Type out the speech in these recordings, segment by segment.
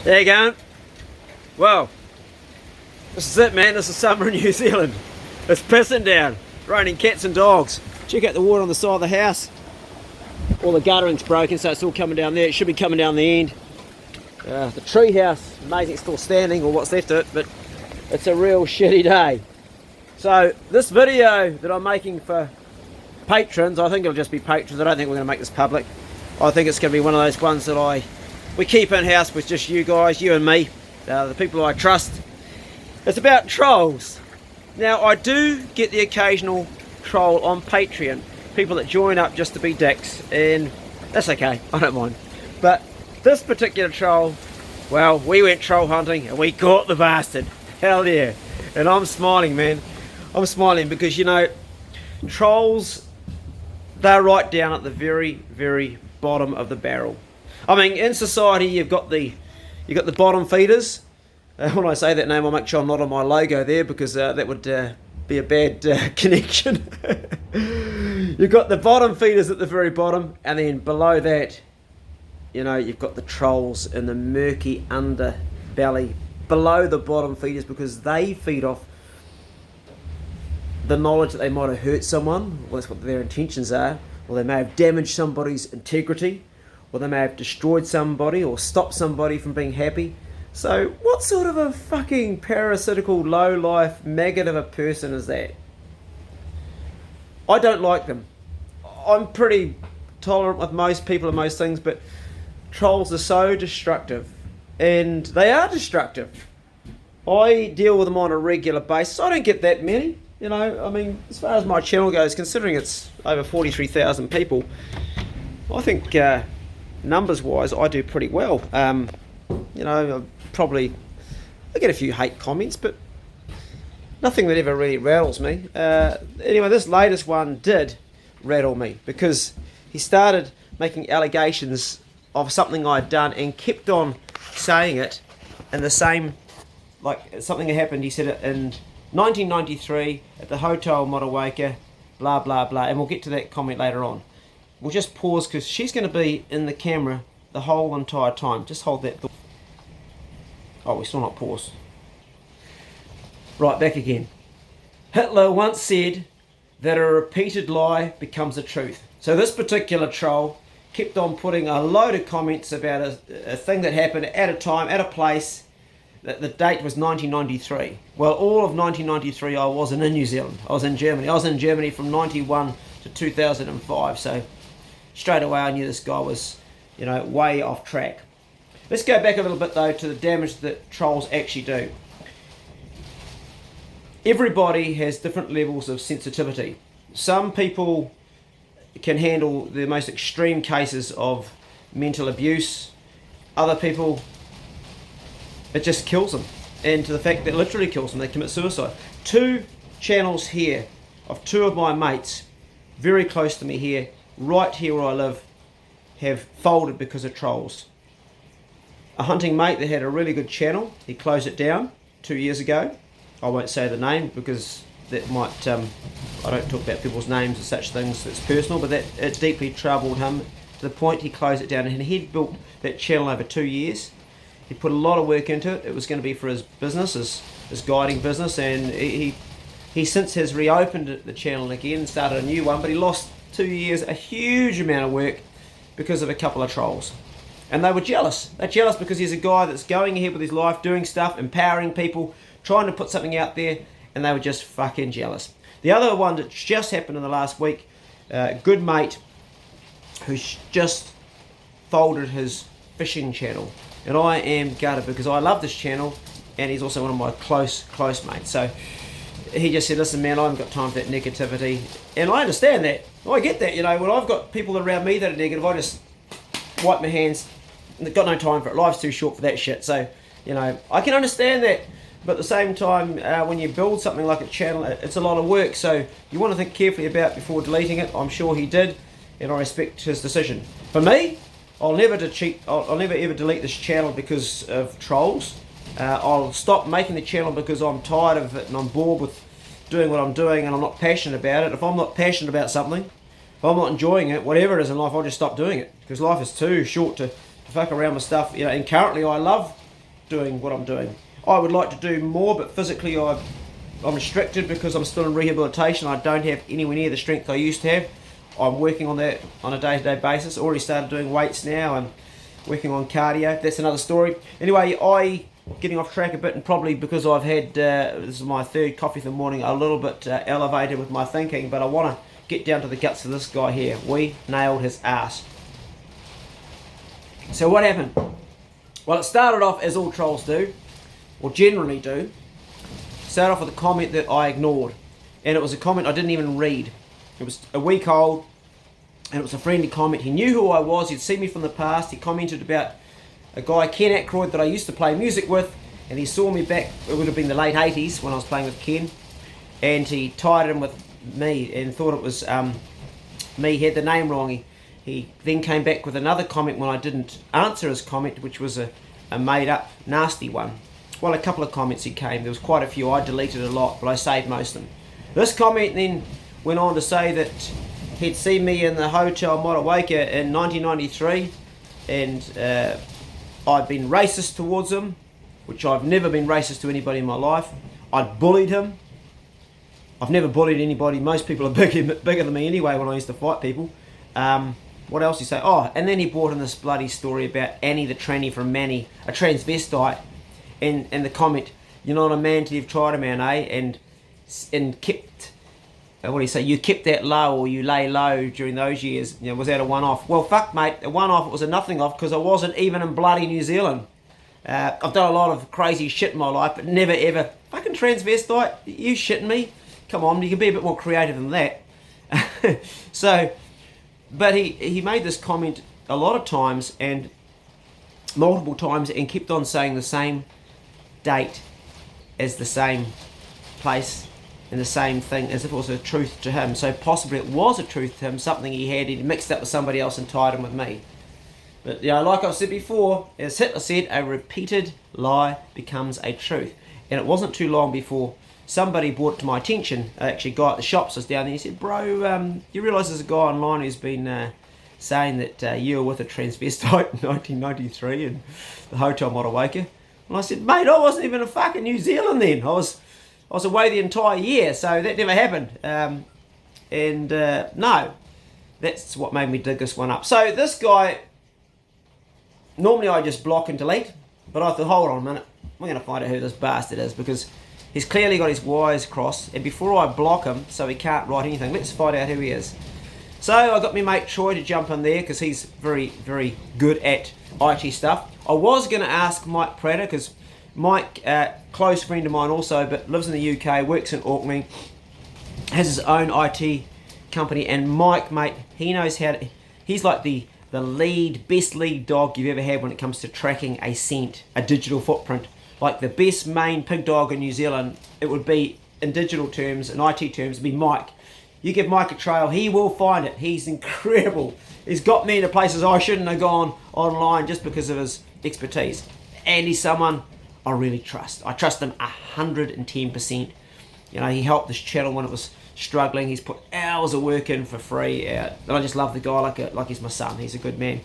There you going? Well, this is it, man. This is summer in New Zealand. It's pissing down, raining cats and dogs. Check out the water on the side of the house. All the guttering's broken, so it's all coming down there. It should be coming down the end. The tree house, amazing, it's still standing, or what's left of it, but it's a real shitty day. So this video that I'm making for patrons, I think it'll just be patrons. I don't think we're going to make this public. I think it's going to be one of those ones that we keep in house with just you guys, you and me, the people I trust. It's about trolls. Now I do get the occasional troll on Patreon, people that join up just to be dicks, and that's okay, I don't mind. But this particular troll, well, we went troll hunting and we caught the bastard. Hell yeah. And I'm smiling, man. I'm smiling because, you know, trolls, they're right down at the very, very bottom of the barrel. I mean, in society, you've got the bottom feeders. When I say that name, I'll make sure I'm not on my logo there because that would be a bad connection. You've got the bottom feeders at the very bottom, and then below that, you know, you've got the trolls in the murky underbelly below the bottom feeders, because they feed off the knowledge that they might have hurt someone. Well, that's what their intentions are. Or they may have damaged somebody's integrity, or they may have destroyed somebody or stopped somebody from being happy. So what sort of a fucking parasitical, low-life maggot of a person is that? I don't like them. I'm pretty tolerant with most people and most things, but trolls are so destructive. And they are destructive. I deal with them on a regular basis. I don't get that many. You know, I mean, as far as my channel goes, considering it's over 43,000 people, I think numbers-wise, I do pretty well. You know, I get a few hate comments, but nothing that ever really rattles me. Anyway, this latest one did rattle me because he started making allegations of something I'd done and kept on saying it in the same, like something that happened, he said it in 1993 at the Hotel Motueka, blah blah blah, and we'll get to that comment later on. We'll just pause because she's going to be in the camera the whole entire time. Just hold that thought. Oh, we're still not paused. Right, back again. Hitler once said that a repeated lie becomes a truth. So this particular troll kept on putting a load of comments about a thing that happened at a time, at a place. The date was 1993. Well, all of 1993 I wasn't in New Zealand. I was in Germany. I was in Germany from 91 to 2005. So straight away I knew this guy was, you know, way off track. Let's go back a little bit though to the damage that trolls actually do. Everybody has different levels of sensitivity. Some people can handle the most extreme cases of mental abuse. Other people, it just kills them. And to the fact that it literally kills them, they commit suicide. Two channels here of two of my mates, very close to me here, right here where I live, have folded because of trolls. A hunting mate that had a really good channel, he closed it down 2 years ago. I won't say the name because that might, I don't talk about people's names and such things, it's personal, but that it deeply troubled him to the point he closed it down. And he'd built that channel over 2 years. He put a lot of work into it. It was going to be for his business, his guiding business, and he since has reopened the channel again and started a new one, but he lost 2 years, a huge amount of work because of a couple of trolls. And they were jealous. They're jealous because he's a guy that's going ahead with his life, doing stuff, empowering people, trying to put something out there, and they were just fucking jealous. The other one that just happened in the last week, good mate who's just folded his fishing channel. And I am gutted because I love this channel, and he's also one of my close mates. So he just said, listen man, I haven't got time for that negativity. And I understand that. I get that, you know, when I've got people around me that are negative, I just wipe my hands. I've got no time for it. Life's too short for that shit. So, you know, I can understand that. But at the same time, when you build something like a channel, it's a lot of work. So you want to think carefully about before deleting it. I'm sure he did, and I respect his decision. For me, I'll never ever delete this channel because of trolls. I'll stop making the channel because I'm tired of it and I'm bored with doing what I'm doing and I'm not passionate about it. If I'm not passionate about something, if I'm not enjoying it, whatever it is in life, I'll just stop doing it because life is too short to fuck around with stuff. You know, and currently I love doing what I'm doing. I would like to do more, but physically I'm restricted because I'm still in rehabilitation. I don't have anywhere near the strength I used to have. I'm working on that on a day-to-day basis. Already started doing weights now and working on cardio. That's another story. Anyway, getting off track a bit, and probably because I've had, this is my third coffee in the morning, a little bit elevated with my thinking, but I want to get down to the guts of this guy here. We nailed his ass. So what happened? Well, it started off as all trolls do, or generally do. Started off with a comment that I ignored, and it was a comment I didn't even read. It was a week old, and it was a friendly comment. He knew who I was, he'd seen me from the past. He commented about a guy, Ken Aykroyd, that I used to play music with, and he saw me back, it would have been the late 80s when I was playing with Ken, and he tied him with me and thought it was me. He had the name wrong. He then came back with another comment when I didn't answer his comment, which was a made up nasty one. Well, a couple of comments he came, there was quite a few. I deleted a lot, but I saved most of them. This comment then went on to say that he'd seen me in the Hotel Motueka in 1993, and I'd been racist towards him, which I've never been racist to anybody in my life. I'd bullied him. I've never bullied anybody. Most people are bigger than me anyway when I used to fight people. What else did he say? Oh, and then he brought in this bloody story about Annie the tranny from Manny, a transvestite, and the comment, "You're not a man till you've tried a man, eh?" And kept, what do you say? You kept that low, or you lay low during those years. You know, was that a one-off? Well, fuck, mate, a one-off. It was a nothing off because I wasn't even in bloody New Zealand. I've done a lot of crazy shit in my life, but never ever fucking transvestite. You shitting me? Come on, you can be a bit more creative than that. So, but he made this comment a lot of times and multiple times, and kept on saying the same date as the same place and the same thing, as if it was a truth to him. So possibly it was a truth to him, something he mixed up with somebody else and tied him with me. But you know, like I've said before, as Hitler said, a repeated lie becomes a truth. And it wasn't too long before somebody brought it to my attention. Actually, a guy at the shops was down there. He said, "Bro, you realise there's a guy online who's been saying that you were with a transvestite in 1993 in the Hotel Motueka?" And I said, "Mate, I wasn't even in fucking New Zealand then. I was away the entire year, so that never happened." No, that's what made me dig this one up. So this guy, normally I just block and delete, but I thought, hold on a minute, we're going to find out who this bastard is, because he's clearly got his wires crossed, and before I block him so he can't write anything, let's find out who he is. So I got my mate Troy to jump in there, because he's very, very good at IT stuff. I was going to ask Mike Prater, because Mike, close friend of mine also, but lives in the UK, works in Orkney, has his own IT company, and Mike, mate, he knows how to, he's like the best lead dog you've ever had when it comes to tracking a scent, a digital footprint. Like the best main pig dog in New Zealand, it would be, in digital terms, in IT terms, it'd be Mike. You give Mike a trail, he will find it. He's incredible. He's got me into places I shouldn't have gone online just because of his expertise. And he's someone I really trust. I trust him 110%. You know, he helped this channel when it was struggling. He's put hours of work in for free. And I just love the guy like he's my son. He's a good man.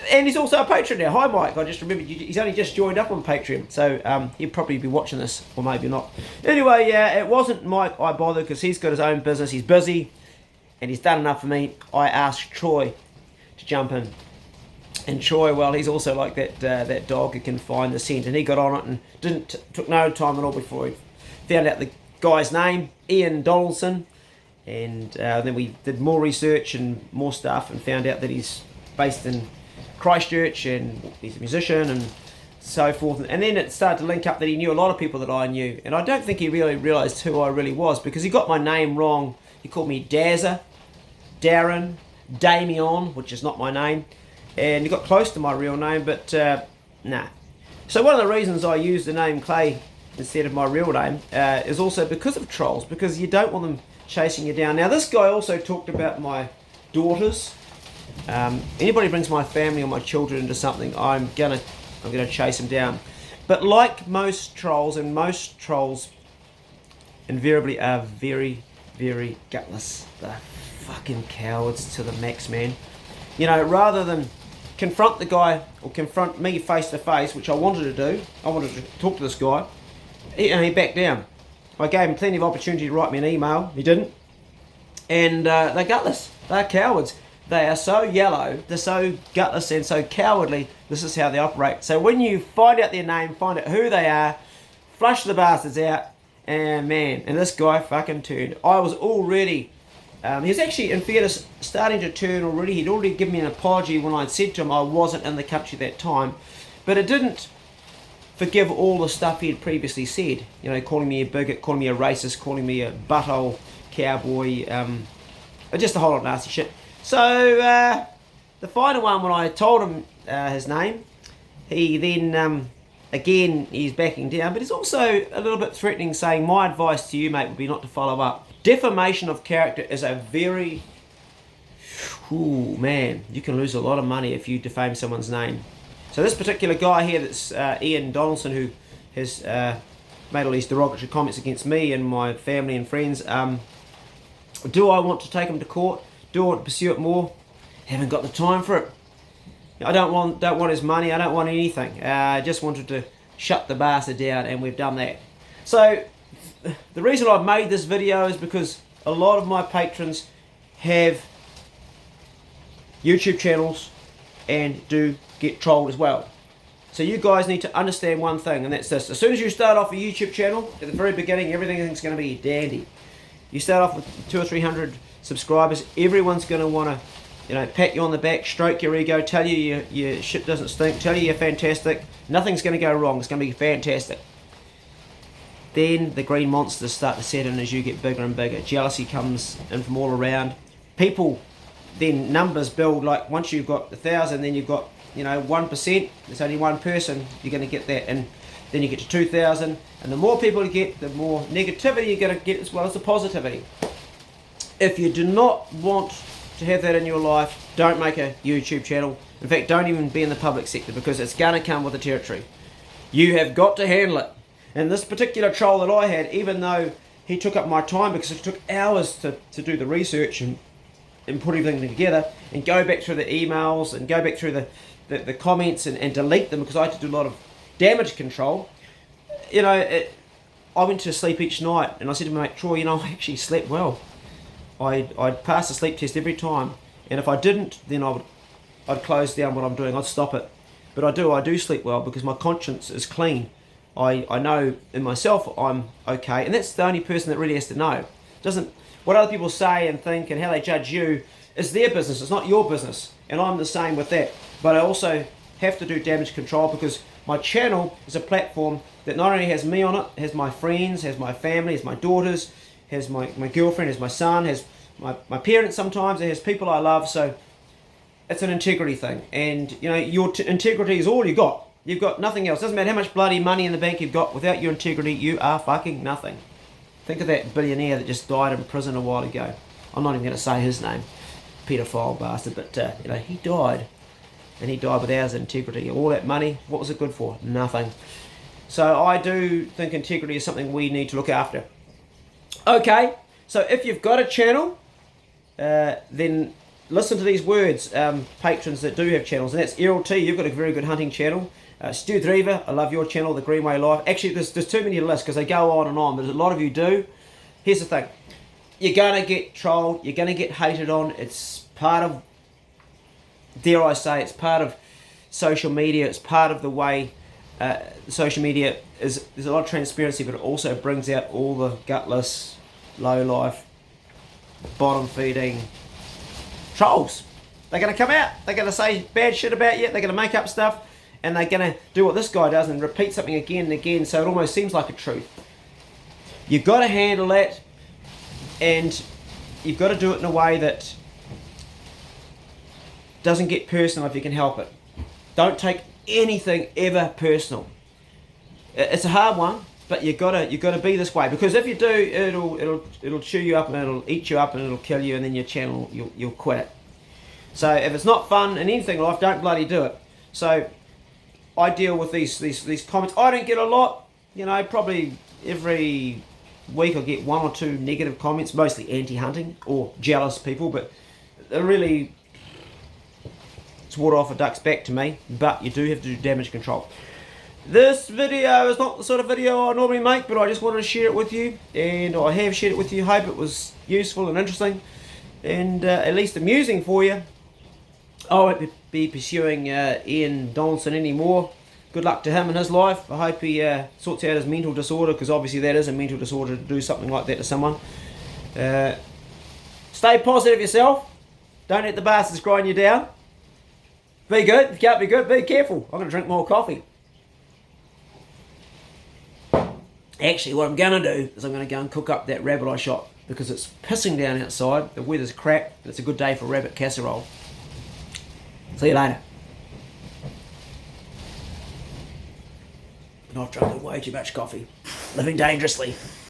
And he's also a patron now. Hi, Mike. I just remembered he's only just joined up on Patreon. So he'll probably be watching this, or maybe not. Anyway, it wasn't Mike I bothered, because he's got his own business. He's busy, and he's done enough for me. I asked Troy to jump in. And Troy, well, he's also like that dog who can find the scent. And he got on it and took no time at all before he found out the guy's name, Ian Donaldson. And then we did more research and more stuff and found out that he's based in Christchurch and he's a musician and so forth. And then it started to link up that he knew a lot of people that I knew. And I don't think he really realised who I really was, because he got my name wrong. He called me Dazza, Darren, Damien, which is not my name. And he got close to my real name, but nah. So one of the reasons I use the name Clay instead of my real name is also because of trolls, because you don't want them chasing you down. Now this guy also talked about my daughters. Anybody brings my family or my children into something, I'm gonna chase them down. But like most trolls, and most trolls invariably are very, very gutless. They're fucking cowards to the max, man. You know, rather than confront the guy or confront me face to face, which I wanted to do. I wanted to talk to this guy. He backed down. I gave him plenty of opportunity to write me an email. He didn't. And they're gutless. They're cowards. They are so yellow. They're so gutless and so cowardly. This is how they operate. So when you find out their name, find out who they are, flush the bastards out, and man, and this guy fucking turned. I was already, he was actually, in fairness, starting to turn already. He'd already given me an apology when I'd said to him I wasn't in the country at that time. But it didn't forgive all the stuff he had previously said. You know, calling me a bigot, calling me a racist, calling me a butthole cowboy, just a whole lot of nasty shit. So, the final one, when I told him his name, he then, again, he's backing down, but he's also a little bit threatening, saying, my advice to you, mate, would be not to follow up. Defamation of character is a very, ooh, man, you can lose a lot of money if you defame someone's name. So this particular guy here, that's Ian Donaldson, who has made all these derogatory comments against me and my family and friends, do I want to take him to court? Do I want to pursue it more? Haven't got the time for it. I don't want his money. I don't want anything. I just wanted to shut the bastard down, and we've done that. So the reason I've made this video is because a lot of my patrons have YouTube channels and do get trolled as well. So you guys need to understand one thing, and that's this. As soon as you start off a YouTube channel, at the very beginning, everything's going to be dandy. You start off with 200 or 300 subscribers, everyone's going to want to, you know, pat you on the back, stroke your ego, tell you your shit doesn't stink, tell you you're fantastic. Nothing's going to go wrong. It's going to be fantastic. Then the green monsters start to set in as you get bigger and bigger. Jealousy comes in from all around. People, then numbers build. Like once you've got 1,000, then you've got, you know, 1%. There's only one person. You're going to get that, and then you get to 2,000. And the more people you get, the more negativity you're going to get, as well as the positivity. If you do not want to have that in your life, don't make a YouTube channel. In fact, don't even be in the public sector, because it's going to come with the territory. You have got to handle it. And this particular troll that I had, even though he took up my time, because it took hours to do the research and put everything together, and go back through the emails and go back through the comments and delete them, because I had to do a lot of damage control. You know, I went to sleep each night, and I said to my mate Troy, you know, I actually slept well. I'd pass the sleep test every time, and if I didn't, then I'd close down what I'm doing. I'd stop it. But I do sleep well, because my conscience is clean. I know in myself I'm okay, and that's the only person that really has to know. What other people say and think and how they judge you is their business. It's not your business, and I'm the same with that. But I also have to do damage control, because my channel is a platform that not only has me on it, has my friends, has my family, has my daughters, has my girlfriend, has my son, has my parents sometimes, it has people I love. So it's an integrity thing, and you know, your integrity is all you got. You've got nothing else. Doesn't matter how much bloody money in the bank you've got. Without your integrity, you are fucking nothing. Think of that billionaire that just died in prison a while ago. I'm not even going to say his name, pedophile bastard, but you know, he died, and he died without his integrity. All that money, what was it good for? Nothing. So I do think integrity is something we need to look after. Okay, so if you've got a channel, then listen to these words, patrons that do have channels, and that's Errol T. You've got a very good hunting channel. Stu Drever, I love your channel, The Greenway Life. Actually, there's too many to list, because they go on and on, but a lot of you do. Here's the thing. You're going to get trolled. You're going to get hated on. It's part of, dare I say, it's part of social media. It's part of the way social media is. There's a lot of transparency, but it also brings out all the gutless, low-life, bottom-feeding trolls. They're going to come out. They're going to say bad shit about you. They're going to make up stuff. And they're going to do what this guy does and repeat something again and again, so it almost seems like a truth. You've got to handle that, and you've got to do it in a way that doesn't get personal if you can help it. Don't take anything ever personal. It's a hard one, but you've got to be this way, because if you do, it'll chew you up, and it'll eat you up, and it'll kill you, and then your channel, you'll quit it. So if it's not fun in anything in life, don't bloody do it. So I deal with these comments. I don't get a lot, you know, probably every week I get 1 or 2 negative comments, mostly anti-hunting or jealous people, but they're really water off a duck's back to me, but you do have to do damage control. This video is not the sort of video I normally make, but I just wanted to share it with you, and I have shared it with you. Hope it was useful and interesting, and at least amusing for you. I won't be pursuing Ian Donaldson anymore. Good luck to him in his life. I hope he sorts out his mental disorder, because obviously that is a mental disorder to do something like that to someone. Stay positive yourself. Don't let the bastards grind you down. Be good. If you can't be good, be careful. I'm going to drink more coffee. Actually, what I'm going to do is I'm going to go and cook up that rabbit I shot, because it's pissing down outside, the weather's crap, and it's a good day for rabbit casserole. See you later. And I've drunk way too much coffee. Living dangerously.